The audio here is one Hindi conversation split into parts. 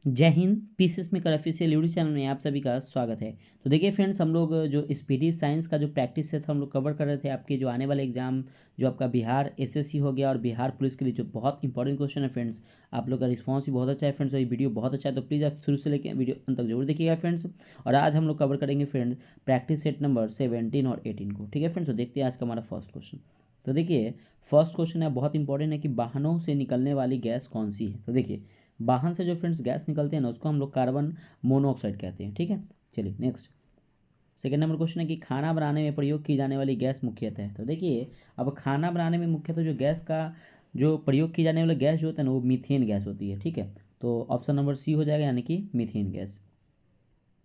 जय हिंद। पीसीएस में ऑफिशियल यूट्यूब चैनल में आप सभी का स्वागत है। तो देखिए फ्रेंड्स, हम लोग जो स्पीडी साइंस का जो प्रैक्टिस है था हम लोग कवर कर रहे थे। आपके जो आने वाले एग्जाम जो आपका बिहार एसएससी हो गया और बिहार पुलिस के लिए जो बहुत इंपॉर्टेंट क्वेश्चन है फ्रेंड्स, आप लोग का रिस्पांस भी बहुत अच्छा है फ्रेंड्स और ये वीडियो बहुत अच्छा है। तो प्लीज़ आप शुरू से लेकर वीडियो अंत तक जरूर देखिएगा फ्रेंड्स। और आज हम लोग कवर करेंगे फ्रेंड्स प्रैक्टिस सेट नंबर 17 और 18 को। ठीक है फ्रेंड्स, तो देखते हैं आज का हमारा फर्स्ट क्वेश्चन। तो देखिए फर्स्ट क्वेश्चन है, बहुत इंपॉर्टेंट है कि वाहनों से निकलने वाली गैस कौन सी है। तो देखिए वाहन से जो फ्रेंड्स गैस निकलते हैं ना उसको हम लोग कार्बन मोनोऑक्साइड कहते हैं। ठीक है, चलिए नेक्स्ट। सेकेंड नंबर क्वेश्चन है कि खाना बनाने में प्रयोग की जाने वाली गैस मुख्यतः है। तो देखिए अब खाना बनाने में मुख्यतः जो गैस का जो प्रयोग की जाने वाली गैस जो होता है ना वो मीथेन गैस होती है। ठीक है, तो ऑप्शन नंबर सी हो जाएगा, यानी कि मीथेन गैस।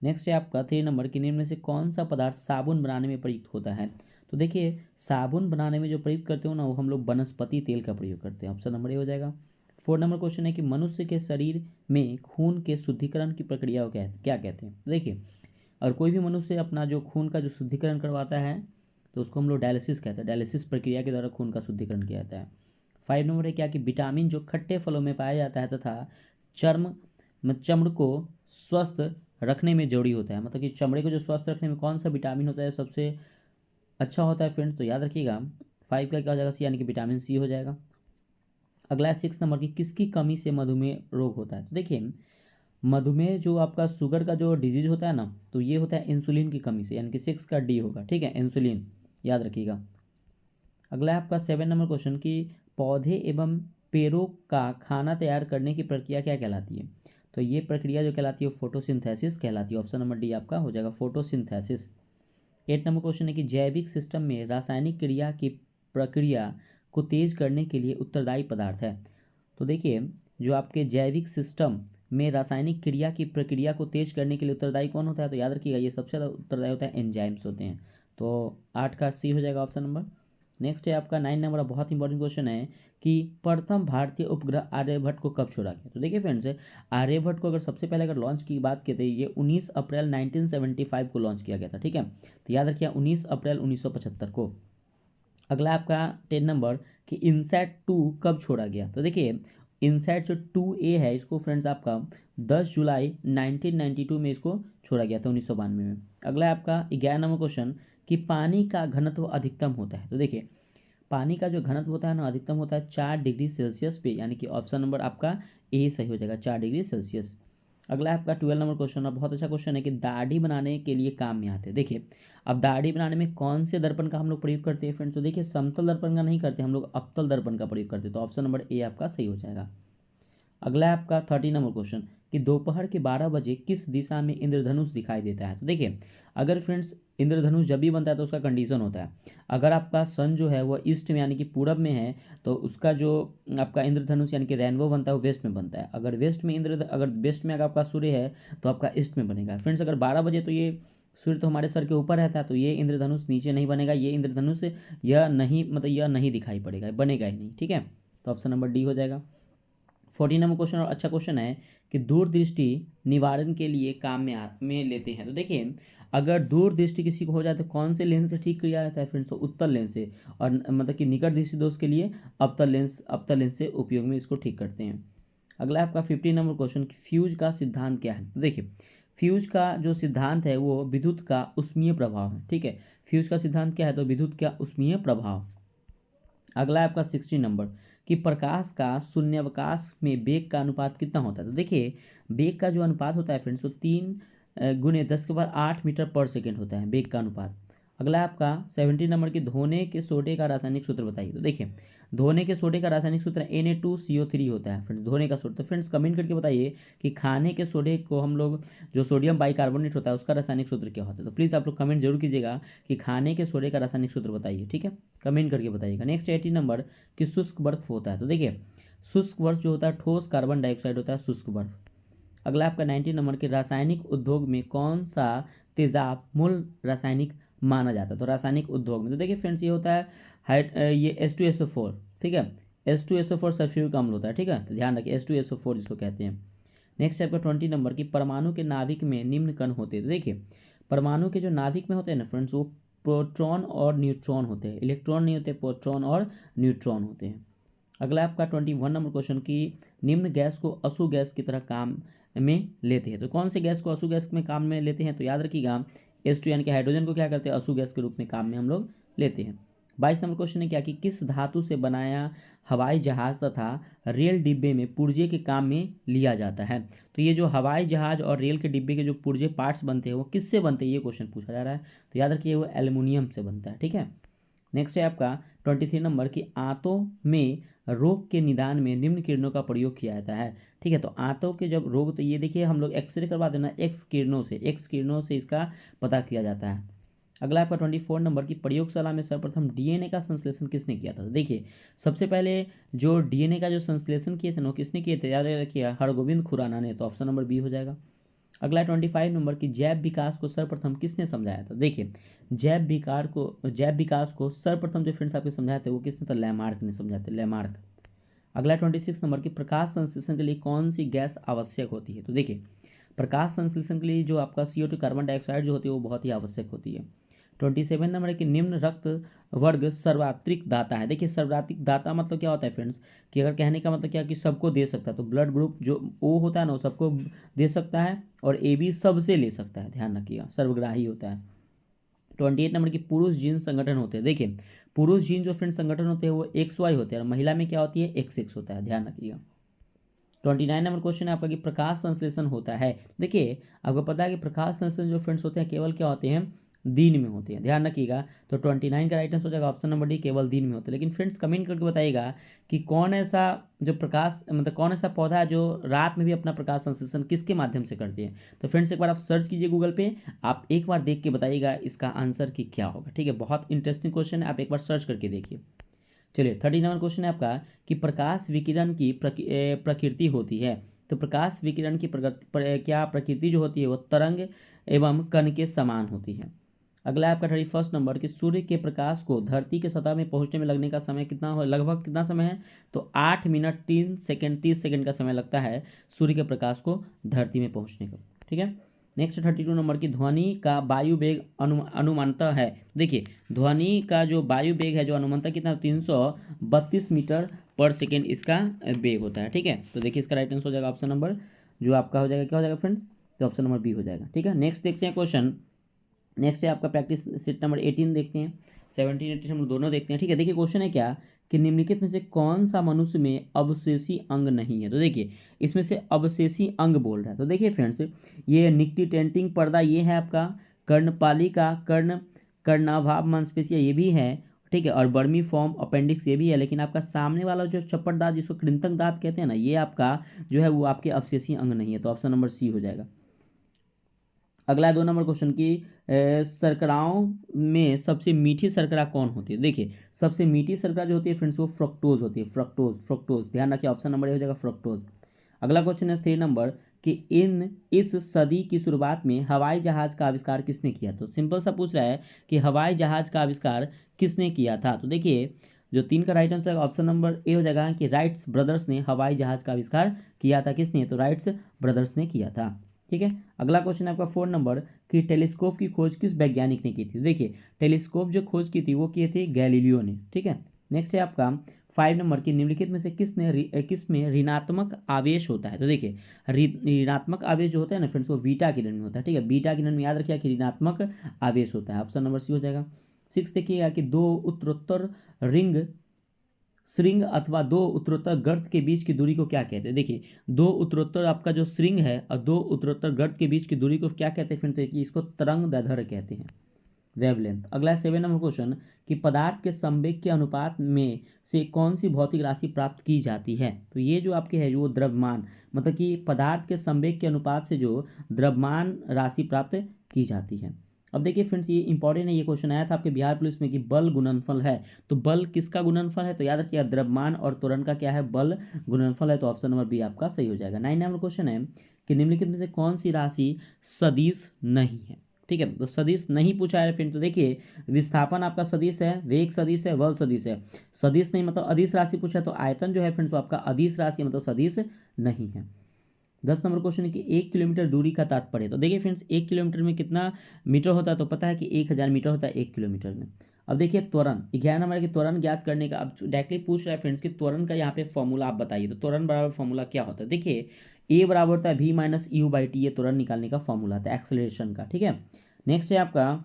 नेक्स्ट है आपका 3 नंबर कि निम्न में से कौन सा पदार्थ साबुन बनाने में प्रयुक्त होता है। तो देखिए साबुन बनाने में जो प्रयुक्त करते हो ना वो हम लोग वनस्पति तेल का प्रयोग करते हैं। ऑप्शन नंबर ए हो जाएगा। 4 नंबर क्वेश्चन है कि मनुष्य के शरीर में खून के शुद्धिकरण की प्रक्रिया को क्या कहते हैं। तो देखिए और कोई भी मनुष्य अपना जो खून का जो शुद्धिकरण करवाता है तो उसको हम लोग डायलिसिस कहते हैं। डायलिसिस प्रक्रिया के द्वारा खून का शुद्धिकरण किया जाता है। 5 नंबर है क्या कि विटामिन जो खट्टे फलों में पाया जाता है तथा चर्म चमड़ को स्वस्थ रखने में जरूरी होता है। मतलब कि चमड़े को जो स्वस्थ रखने में कौन सा विटामिन होता है सबसे अच्छा होता है फ्रेंड्स, तो याद रखिएगा 5 का क्या हो जाएगा, सी, यानी कि विटामिन सी हो जाएगा। अगला है 6 नंबर की किसकी कमी से मधुमेह रोग होता है। तो देखिए मधुमेह जो आपका शुगर का जो डिजीज होता है ना तो ये होता है इंसुलिन की कमी से, यानी कि 6 का डी होगा। ठीक है, इंसुलिन याद रखिएगा। अगला है आपका 7 नंबर क्वेश्चन कि पौधे एवं पेड़ों का खाना तैयार करने की प्रक्रिया क्या कहलाती है। तो ये प्रक्रिया जो कहलाती है फोटोसिंथेसिस कहलाती है। ऑप्शन नंबर डी आपका हो जाएगा फोटोसिंथेसिस। 8 नंबर क्वेश्चन है कि जैविक सिस्टम में रासायनिक क्रिया की प्रक्रिया को तेज करने के लिए उत्तरदायी पदार्थ है। तो देखिए जो आपके जैविक सिस्टम में रासायनिक क्रिया की प्रक्रिया को तेज करने के लिए उत्तरदायी कौन होता है, तो याद रखिएगा ये सबसे ज़्यादा उत्तरदायी होता है एंजाइम्स होते हैं। तो 8 का सी हो जाएगा ऑप्शन नंबर। नेक्स्ट है आपका 9 नंबर, बहुत इंपॉर्टेंट क्वेश्चन है कि प्रथम भारतीय उपग्रह आर्यभट्ट को कब छोड़ा गया। तो देखिए फ्रेंड्स आर्यभट्ट को अगर सबसे पहले अगर लॉन्च की बात की तो ये 19 अप्रैल 1975 को लॉन्च किया गया था। ठीक है, तो याद रखिए 19 अप्रैल 1975 को। अगला आपका 10 नंबर कि इनसैट 2 कब छोड़ा गया। तो देखिए इनसैट जो 2A है इसको फ्रेंड्स आपका 10 जुलाई 1992 में इसको छोड़ा गया था, 1992 में। अगला है आपका 11 नंबर क्वेश्चन कि पानी का घनत्व अधिकतम होता है। तो देखिए पानी का जो घनत्व होता है ना अधिकतम होता है 4 डिग्री सेल्सियस पे, यानी कि ऑप्शन नंबर आपका ए सही हो जाएगा, 4 डिग्री सेल्सियस। अगला है आपका 12 नंबर क्वेश्चन, और बहुत अच्छा क्वेश्चन है कि दाढ़ी बनाने के लिए काम में आते हैं। देखिए अब दाढ़ी बनाने में कौन से दर्पण का हम लोग प्रयोग करते हैं फ्रेंड्स, तो देखिए समतल दर्पण का नहीं करते हम लोग, अवतल दर्पण का प्रयोग करते हैं। तो ऑप्शन नंबर ए आपका सही हो जाएगा। अगला है आपका 13 नंबर क्वेश्चन कि दोपहर के 12 बजे किस दिशा में इंद्रधनुष दिखाई देता है। तो देखिए अगर फ्रेंड्स इंद्रधनुष जब भी बनता है तो उसका कंडीशन होता है, अगर आपका सन जो है वह ईस्ट में यानी कि पूरब में है तो उसका जो आपका इंद्रधनुष यानी कि रेनबो बनता है वो वेस्ट में बनता है। अगर वेस्ट में अगर आपका सूर्य है तो आपका ईस्ट में बनेगा फ्रेंड्स। अगर 12 बजे तो ये सूर्य तो हमारे सर के ऊपर रहता है तो ये इंद्रधनुष नीचे नहीं बनेगा, ये इंद्रधनुष यह नहीं मतलब यह नहीं दिखाई पड़ेगा, बनेगा ही नहीं। ठीक है, तो ऑप्शन नंबर डी हो जाएगा। 14 नंबर क्वेश्चन और अच्छा क्वेश्चन है कि दूरदृष्टि निवारण के लिए काम में लेते हैं। तो देखिए अगर दूरदृष्टि किसी को हो जाए तो कौन से लेंस से ठीक किया जाता है फ्रेंड्स, तो उत्तल लेंस से। और मतलब कि निकट दृष्टि दोष के लिए अवतल लेंस से उपयोग में इसको ठीक करते हैं। अगला आपका 15 नंबर क्वेश्चन कि फ्यूज का सिद्धांत क्या है। तो देखिए फ्यूज का जो सिद्धांत है वो विद्युत का उष्मीय प्रभाव है। ठीक है, फ्यूज का सिद्धांत क्या है, तो विद्युत का उष्मीय प्रभाव। अगला है आपका 16 नंबर कि प्रकाश का शून्यावकाश में वेग का अनुपात कितना होता है। तो देखिए वेग का जो अनुपात होता है फ्रेंड्स वो 3 गुने 10 के पावर 8 मीटर पर सेकेंड होता है वेग का अनुपात। अगला है आपका 17 नंबर की धोने के सोडे का रासायनिक सूत्र बताइए। तो देखिए धोने के सोडे का रासायनिक सूत्र Na2CO3 होता है फ्रेंड्स, धोने का सोडा। तो फ्रेंड्स कमेंट करके बताइए कि खाने के सोडे को हम लोग जो सोडियम बाइकार्बोनेट होता है उसका रासायनिक सूत्र क्या होता है। तो प्लीज़ आप लोग कमेंट जरूर कीजिएगा कि खाने के सोडे का रासायनिक सूत्र बताइए। ठीक है, कमेंट करके बताइएगा। नेक्स्ट 18 नंबर कि शुष्क बर्फ होता है। तो देखिए शुष्क बर्फ जो होता है ठोस कार्बन डाइऑक्साइड होता है शुष्क बर्फ। अगला आपका 19 नंबर के रासायनिक उद्योग में कौन सा तेजाब मूल रासायनिक माना जाता है। तो रासायनिक उद्योग में तो देखिए फ्रेंड्स ये होता है ये H2SO4। ठीक है, H2SO4 सल्फ्यूरिक अम्ल होता है। ठीक है, तो ध्यान रखिए H2SO4 जिसको कहते हैं। नेक्स्ट आपका 20 नंबर की परमाणु के नाभिक में निम्न कण होते हैं। तो देखिए परमाणु के जो नाभिक में होते हैं ना फ्रेंड्स वो प्रोटॉन और न्यूट्रॉन होते हैं, इलेक्ट्रॉन नहीं होते, प्रोटॉन और न्यूट्रॉन होते हैं। अगला आपका 21 नंबर क्वेश्चन की निम्न गैस को असु गैस की तरह काम में लेते हैं। तो कौन से गैस को असु गैस में काम में लेते हैं? तो याद रखिएगा H2 यानी कि हाइड्रोजन को क्या करते हैं? असु गैस के रूप में काम में हम लोग लेते हैं। 22 नंबर क्वेश्चन है क्या कि किस धातु से बनाया हवाई जहाज तथा रेल डिब्बे में पुर्जे के काम में लिया जाता है? तो ये जो हवाई जहाज और रेल के डिब्बे के जो पुर्जे पार्ट्स बनते हैं वो किससे बनते हैं, ये क्वेश्चन पूछा जा रहा है। तो याद रखिए वो एल्युमिनियम से बनता है। ठीक है, नेक्स्ट है आपका 23 नंबर की आंतों में रोग के निदान में निम्न किरणों का प्रयोग किया जाता है। ठीक है, तो आंतों के जब रोग, तो ये देखिए हम लोग एक्सरे करवा देना, एक्स किरणों से इसका पता किया जाता है। अगला आपका 24 नंबर की प्रयोगशाला में सर्वप्रथम डीएनए का संश्लेषण किसने किया था? तो देखिए सबसे पहले जो डीएनए का जो संश्लेषण किए थे ना, किसने किए थे? याद रखिए हरगोविंद खुराना ने। तो ऑप्शन नंबर बी हो जाएगा। अगला 25 नंबर की जैव विकास को सर्वप्रथम किसने समझाया था? देखिए जैव विकास को सर्वप्रथम जो फ्रेंड्स आपके समझाए थे वो किसने? तो लैमार्क ने समझाते, लैमार्क। अगला 26 नंबर की प्रकाश संश्लेषण के लिए कौन सी गैस आवश्यक होती है? तो देखिए प्रकाश संश्लेषण के लिए जो आपका CO2 कार्बन डाइऑक्साइड जो होती है वो बहुत ही आवश्यक होती है। 27 नंबर है कि निम्न रक्त वर्ग सर्वात्रिक दाता है। देखिए सर्वात्रिक दाता मतलब क्या होता है फ्रेंड्स, कि अगर कहने का मतलब क्या कि सबको दे सकता है, तो ब्लड ग्रुप जो O होता है ना वो सबको दे सकता है और AB सबसे ले सकता है, ध्यान रखिएगा, सर्वग्राही होता है। 28 नंबर की पुरुष जीन संगठन होते हैं। देखिए पुरुष जीन जो फ्रेंड संगठन होते हैं वो XY होते हैं और महिला में क्या होती है? XX होता है, ध्यान रखिएगा। 29 नंबर क्वेश्चन है आपका कि प्रकाश संश्लेषण होता है। देखिए आपको पता है कि प्रकाश संश्लेषण जो फ्रेंड्स होते हैं केवल क्या होते हैं? दिन में होते हैं, ध्यान रखिएगा। तो 29 का राइट आंसर हो जाएगा ऑप्शन नंबर डी, केवल दिन में होते हैं। लेकिन फ्रेंड्स कमेंट करके बताइएगा कि कौन ऐसा जो प्रकाश मतलब कौन ऐसा पौधा है जो रात में भी अपना प्रकाश संश्लेषण किसके माध्यम से करते हैं? तो फ्रेंड्स एक बार आप सर्च कीजिए गूगल पे, आप एक बार देख के बताइएगा इसका आंसर कि क्या होगा। ठीक है, बहुत इंटरेस्टिंग क्वेश्चन है, आप एक बार सर्च करके देखिए। चलिए 30 नंबर क्वेश्चन है आपका कि प्रकाश विकिरण की प्रकृति होती है। तो प्रकाश विकिरण की क्या प्रकृति जो होती है वो तरंग एवं कण के समान होती है। अगला है आपका 31 नंबर कि सूर्य के प्रकाश को धरती के सतह में पहुंचने में लगने का समय कितना हो, लगभग कितना समय है? तो 8 मिनट 3 सेकंड 30 सेकंड का समय लगता है सूर्य के प्रकाश को धरती में पहुंचने का। ठीक है, नेक्स्ट 32 नंबर की ध्वनि का वायु वेग अनुमानतः है। देखिए ध्वनि का जो वायु वेग है जो अनुमानतः कितना? 332 मीटर पर सेकेंड इसका वेग होता है। ठीक है, तो देखिए इसका राइट आंसर हो जाएगा ऑप्शन नंबर जो आपका हो जाएगा, क्या हो जाएगा फ्रेंड्स? तो ऑप्शन नंबर बी हो जाएगा। ठीक है, नेक्स्ट देखते हैं क्वेश्चन। नेक्स्ट है आपका प्रैक्टिस सेट नंबर 18 देखते हैं, 17 18 हम लोग दोनों देखते हैं। ठीक है, देखिए क्वेश्चन है क्या कि निम्नलिखित में से कौन सा मनुष्य में अवशेषी अंग नहीं है? तो देखिए इसमें से अवशेषी अंग बोल रहा है। तो देखिए फ्रेंड्स ये निक्टिटेंटिंग पर्दा ये है आपका, कर्णपालिका कर्णाभाव मांसपेशियाँ ये भी है। ठीक है, और बर्मी फॉर्म अपेंडिक्स ये भी है। लेकिन आपका सामने वाला जो चप्पट दांत जिसको कृंतक दांत कहते हैं ना, ये आपका जो है वो आपके अवशेषी अंग नहीं है। तो ऑप्शन नंबर सी हो जाएगा। अगला 2 नंबर क्वेश्चन की शर्कराओं में सबसे मीठी शर्करा कौन होती है? देखिए सबसे मीठी शर्करा जो होती है फ्रेंड्स वो फ्रक्टोज होती है, फ्रक्टोज ध्यान रखिए, ऑप्शन नंबर ए हो जाएगा फ्रक्टोज। अगला क्वेश्चन है 3 नंबर कि इस सदी की शुरुआत में हवाई जहाज का आविष्कार किसने किया? तो सिंपल सा पूछ रहा है कि हवाई जहाज का आविष्कार किसने किया था? तो देखिए जो 3 का right answer option number A हो जाएगा कि राइट्स ब्रदर्स ने हवाई जहाज का आविष्कार किया था। किसने? तो राइट्स ब्रदर्स ने किया था। ठीक है, अगला क्वेश्चन है आपका 4 नंबर कि टेलीस्कोप की खोज किस वैज्ञानिक ने की थी? देखिए टेलीस्कोप जो खोज की थी वो किए थे गैलीलियो ने। ठीक है, नेक्स्ट है आपका 5 नंबर की निम्नलिखित में से किसमें ऋणात्मक आवेश होता है? तो देखिए ऋणात्मक आवेश जो होता है ना फ्रेंड्स वो बीटा किरण में होता है। ठीक है, बीटा किरण में याद रखिए कि ऋणात्मक आवेश होता है, ऑप्शन नंबर सी हो जाएगा। 6 देखिएगा कि दो उत्तरोत्तर श्रृंग अथवा दो उत्तरोत्तर गर्त के बीच की दूरी को क्या कहते हैं? देखिए दो उत्तरोत्तर आपका जो श्रृंग है और दो उत्तरोत्तर गर्त के बीच की दूरी को क्या कहते हैं फ्रेंड्स? कि इसको तरंग दैर्ध्य कहते हैं, वेवलेंथ। अगला 7 नंबर क्वेश्चन कि पदार्थ के संवेग के अनुपात में से कौन सी भौतिक राशि प्राप्त की जाती है? तो ये जो आपके है जो द्रव्यमान मतलब कि पदार्थ के संवेग के अनुपात से जो द्रव्यमान राशि प्राप्त की जाती है। अब देखिए फ्रेंड्स ये इंपॉर्टेंट है, ये क्वेश्चन आया था आपके बिहार पुलिस में कि बल गुणनफल है। तो बल किसका गुणनफल है? तो याद रखिए द्रव्यमान और त्वरण का क्या है? बल गुणनफल है। तो ऑप्शन नंबर बी आपका सही हो जाएगा। 9 नंबर क्वेश्चन है कि निम्नलिखित में से कौन सी राशि सदिश नहीं है? ठीक है, तो सदिश नहीं पूछा है फ्रेंड। तो देखिए विस्थापन आपका सदिश है, वेग सदिश है, बल सदिश है। सदिश नहीं मतलब अदिश राशि पूछा है, तो आयतन जो है फ्रेंड्स वो आपका अदिश राशि मतलब सदिश नहीं है। 10 नंबर क्वेश्चन है कि 1 किलोमीटर दूरी का तात्पर्य। तो देखिए फ्रेंड्स, 1 किलोमीटर में कितना मीटर होता है, तो पता है कि 1000 मीटर होता है 1 किलोमीटर में। अब देखिए त्वरण, 11 नंबर की त्वरण ज्ञात करने का, अब डायरेक्टली पूछ रहा है फ्रेंड्स कि त्वरण का यहाँ पे फॉर्मूला आप बताइए। तो त्वरण बराबर फॉर्मूला क्या होता है, देखिए ए बराबर होता है v minus you by T, ये त्वरण निकालने का फॉर्मूला था एक्सेलरेशन का, ठीक है। नेक्स्ट है आपका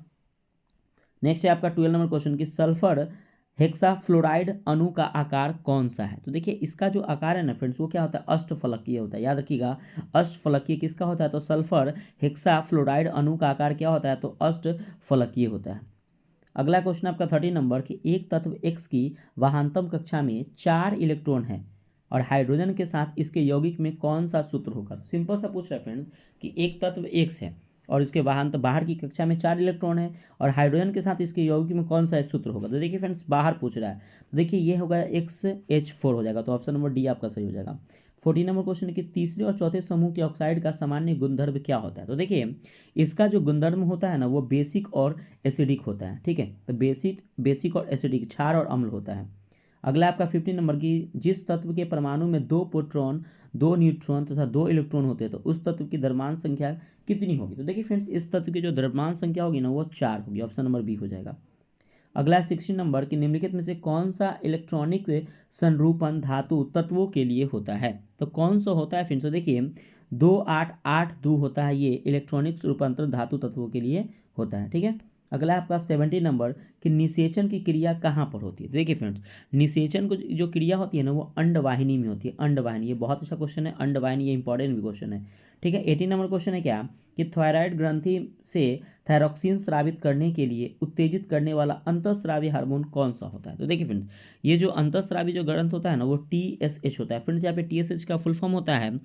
नेक्स्ट है आपका 12 नंबर क्वेश्चन की सल्फर हेक्साफ्लोराइड अणु का आकार कौन सा है। तो देखिए इसका जो आकार है ना फ्रेंड्स, वो क्या होता है, अष्टफलकीय होता है, याद रखिएगा। अष्टफलकीय किसका होता है, तो सल्फर हेक्साफ्लोराइड अणु का आकार क्या होता है, तो अष्टफलकीय होता है। अगला क्वेश्चन आपका 13 नंबर की एक तत्व एक्स की वाहांतम कक्षा में 4 इलेक्ट्रॉन है और हाइड्रोजन के साथ इसके यौगिक में कौन सा सूत्र होगा। सिंपल सा पूछ रहा है फ्रेंड्स कि एक तत्व एक्स है और इसके वाहन बाहर की कक्षा में 4 इलेक्ट्रॉन है और हाइड्रोजन के साथ इसके यौगिक में कौन सा सूत्र होगा। तो देखिए फ्रेंड्स, बाहर पूछ रहा है, तो देखिए ये होगा XH4 हो जाएगा, तो ऑप्शन नंबर डी आपका सही हो जाएगा। 14 नंबर क्वेश्चन कि तीसरे और चौथे समूह के ऑक्साइड का सामान्य गुणधर्म क्या होता है। तो देखिए इसका जो गुणधर्म होता है ना, वो बेसिक और एसिडिक होता है, ठीक है। तो बेसिक और एसिडिक, क्षार और अम्ल होता है। अगला आपका 15 नंबर की जिस तत्व के परमाणु में 2 प्रोटॉन 2 न्यूट्रॉन तथा 2 इलेक्ट्रॉन होते हैं, तो उस तत्व की द्रव्यमान संख्या कितनी होगी। तो देखिए फ्रेंड्स, इस तत्व की जो द्रव्यमान संख्या होगी ना, वो 4 होगी, ऑप्शन नंबर बी हो जाएगा। अगला 16 नंबर की निम्नलिखित में से कौन सा इलेक्ट्रॉनिक संरूपण धातु तत्वों के लिए होता है। तो कौन सा होता है फ्रेंड्स, तो देखिए 2882 होता है, ये इलेक्ट्रॉनिक रूपांतरण धातु तत्वों के लिए होता है, ठीक है। अगला आपका 17 नंबर कि निषेचन की क्रिया कहाँ पर होती है। तो देखिए फ्रेंड्स, निषेचन को जो क्रिया होती है ना, वो अंडवाहिनी में होती है, अंडवाहिनी। ये बहुत अच्छा क्वेश्चन है, अंडवाहिनी, ये इंपॉर्टेंट भी क्वेश्चन है, ठीक है। 18 नंबर क्वेश्चन है क्या कि थायराइड ग्रंथि से थायरॉक्सिन स्रावित करने के लिए उत्तेजित करने वाला अंतःस्रावी हार्मोन कौन सा होता है। तो देखिए फ्रेंड्स, ये जो अंतःस्रावी जो ग्रंथ होता है ना, वो TSH होता है फ्रेंड्स। यहाँ पे TSH का फुल फॉर्म होता है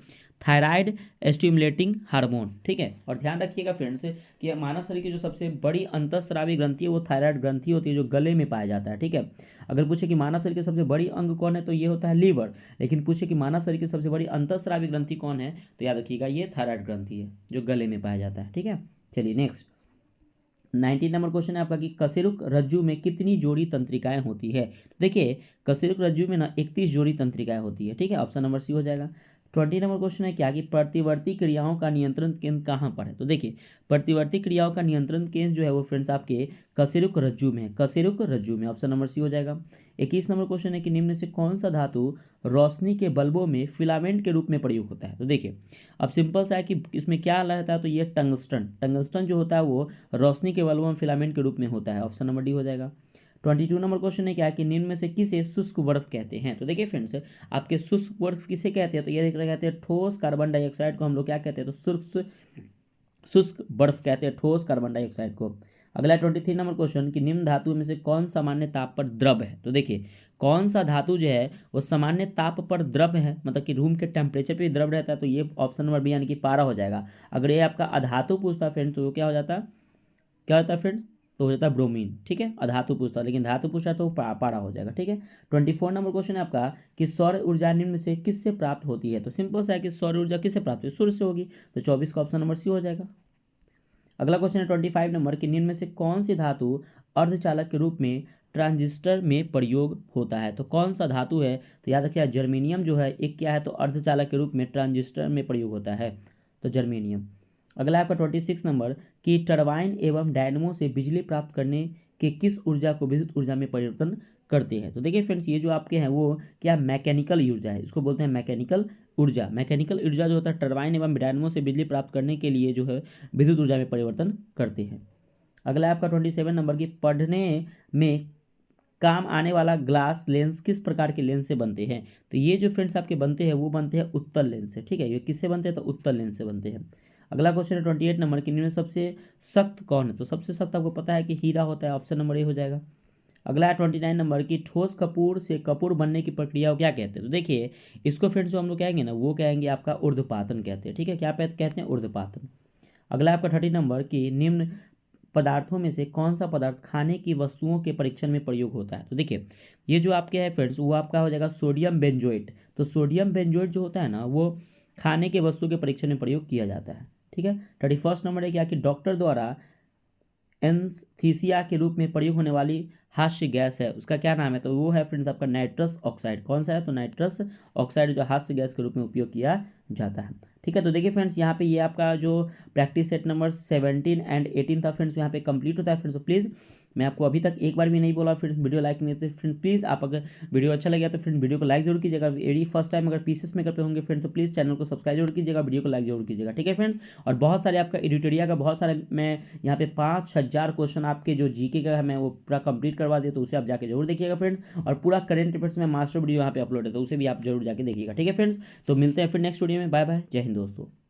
थायराइड स्टिमुलेटिंग हार्मोन, ठीक है। और ध्यान रखिएगा फ्रेंड्स कि मानव शरीर की जो सबसे बड़ी अंतःस्रावी ग्रंथि है वो थायराइड ग्रंथि होती है, जो गले में पाया जाता है, ठीक है। अगर पूछे कि मानव शरीर की सबसे बड़ी अंग कौन है, तो ये होता है लीवर। लेकिन पूछे कि मानव शरीर की सबसे बड़ी अंतःस्रावी ग्रंथि कौन है, तो याद रखिएगा ये थायराइड ग्रंथि है, जो गले में पाया जाता है, ठीक है। चलिए नेक्स्ट 19 नंबर क्वेश्चन है आपका कि कशेरुक रज्जु में कितनी जोड़ी तंत्रिकाएं होती है। तो देखिए कशेरुक रज्जु में ना 31 जोड़ी तंत्रिकाएं होती है, ठीक है। ऑप्शन नंबर सी हो जाएगा। 20 नंबर क्वेश्चन है क्या कि प्रतिवर्ती क्रियाओं का नियंत्रण केंद्र कहाँ पर है। तो देखिए प्रतिवर्ती क्रियाओं का नियंत्रण केंद्र जो है वो फ्रेंड्स आपके कशेरुक रज्जु में है, कशेरुक रज्जु में, ऑप्शन नंबर सी हो जाएगा। 21 नंबर क्वेश्चन है कि निम्न से कौन सा धातु रोशनी के बल्बों में फिलामेंट के रूप में प्रयोग होता है। तो देखिए अब सिंपल सा है कि इसमें क्या रहता है, तो ये टंगस्टन, टंगस्टन जो होता है वो रोशनी के बल्बों में फिलामेंट के रूप में होता है, ऑप्शन नंबर डी हो जाएगा। 22 नंबर क्वेश्चन है क्या कि निम्न में से किसे शुष्क बर्फ कहते हैं। तो देखिए फ्रेंड्स, आपके शुष्क बर्फ किसे कहते हैं, तो ये कहते हैं ठोस कार्बन डाइऑक्साइड को हम लोग क्या कहते हैं, तो शुष्क शुष्क बर्फ कहते हैं, ठोस कार्बन डाइऑक्साइड को। अगला 23 नंबर क्वेश्चन कि निम्न धातु में से कौन सामान्य ताप पर द्रव है। तो देखिए कौन सा धातु जो है वो सामान्य ताप पर द्रव है, मतलब कि रूम के टेम्परेचर पे द्रव रहता है, तो ये ऑप्शन नंबर बी यानी कि पारा हो जाएगा। अगर ये आपका अधातु पूछता है फ्रेंड्स, तो वो क्या हो जाता है, क्या होता है फ्रेंड्स, तो हो जाता है ब्रोमीन, ठीक है। अधातु पूछता है, लेकिन धातु पूछा तो पारा हो जाएगा, ठीक है। 24 नंबर क्वेश्चन है आपका कि सौर ऊर्जा निम्न में से किससे प्राप्त होती है। तो सिंपल सा है कि सौर ऊर्जा किससे प्राप्त होती है, सूर्य से होगी, तो 24 का ऑप्शन नंबर सी हो जाएगा। अगला क्वेश्चन है 25 नंबर कि निम्न में से कौन सी धातु अर्धचालक के रूप में ट्रांजिस्टर में प्रयोग होता है। तो कौन सा धातु है, तो याद रखिए जर्मेनियम जो है एक क्या है, तो अर्धचालक के रूप में ट्रांजिस्टर में प्रयोग होता है, तो जर्मेनियम। अगला आपका 26 नंबर कि टरबाइन एवं डायनमो से बिजली प्राप्त करने के किस ऊर्जा को विद्युत ऊर्जा में परिवर्तन करते हैं। तो देखिए फ्रेंड्स, ये जो आपके हैं वो क्या मैकेनिकल ऊर्जा है, इसको बोलते हैं मैकेनिकल ऊर्जा। मैकेनिकल ऊर्जा जो होता है टरबाइन एवं डायनमो से बिजली प्राप्त करने के लिए जो है विद्युत ऊर्जा में परिवर्तन करते हैं। अगला आपका 27 नंबर की पढ़ने में काम आने वाला ग्लास लेंस किस प्रकार के लेंस से बनते हैं। तो ये जो फ्रेंड्स आपके बनते हैं वो बनते हैं उत्तल लेंस से, ठीक है। ये किससे बनते हैं, तो उत्तल लेंस से बनते हैं। अगला क्वेश्चन है 28 नंबर की इनमें सबसे सख्त कौन है। तो सबसे सख्त आपको पता है कि हीरा होता है, ऑप्शन नंबर ए हो जाएगा। अगला है 29 नंबर की ठोस कपूर से कपूर बनने की प्रक्रिया को क्या कहते हैं। तो देखिए इसको फ्रेंड्स जो हम लोग कहेंगे ना, वो कहेंगे आपका ऊर्ध्वपातन कहते हैं, ठीक है। क्या कहते हैं, ऊर्ध्वपातन। अगला आपका 30 नंबर की निम्न पदार्थों में से कौन सा पदार्थ खाने की वस्तुओं के परीक्षण में प्रयोग होता है। तो देखिए ये जो आपके है फ्रेंड्स, वो आपका हो जाएगा सोडियम बेंजोएट। तो सोडियम बेंजोएट जो होता है ना, वो खाने के वस्तु के परीक्षण में प्रयोग किया जाता है, ठीक है। 31 नंबर है क्या कि डॉक्टर द्वारा एंस्थीसिया के रूप में प्रयोग होने वाली हास्य गैस है उसका क्या नाम है, तो वो है फ्रेंड्स आपका नाइट्रस ऑक्साइड। कौन सा है, तो नाइट्रस ऑक्साइड जो हास्य गैस के रूप में उपयोग किया जाता है। ठीक है, तो देखिए फ्रेंड्स यहाँ पे ये आपका जो प्रैक्टिस सेट नंबर 17 एंड 18 था फ्रेंड्स यहाँ पे कंप्लीट होता है फ्रेंड्स। तो प्लीज़ मैं आपको अभी तक एक बार भी नहीं बोला फ्रेंड्स वीडियो लाइक नहीं, तो फ्रेंड्स प्लीज़ आप अगर वीडियो अच्छा लगे तो फ्रेंड्स वीडियो को लाइक जरूर कीजिएगा। यदि फर्स्ट टाइम अगर पीसेस मेकर पे होंगे फ्रेंड्स तो प्लीज़ चैनल को सब्सक्राइब जरूर कीजिएगा, वीडियो को लाइक जरूर कीजिएगा। ठीक है फ्रेंड्स, और बहुत सारे आपका एडिटोरिया का बहुत सारे मैं यहाँ पे 5000 क्वेश्चन आपके जो जीके का है मैं वो पूरा कंप्लीट करवा दिया, तो उसे आप जाके जरूर देखिएगा फ्रेंड्स। और पूरा करंट अफेयर्स में मास्टर वीडियो यहाँ पे अपलोड है, तो उसे भी आप जरूर जाके देखिएगा। ठीक है फ्रेंड्स, तो मिलते हैं फिर नेक्स्ट वीडियो में। बाय बाय, जय हिंद दोस्तों।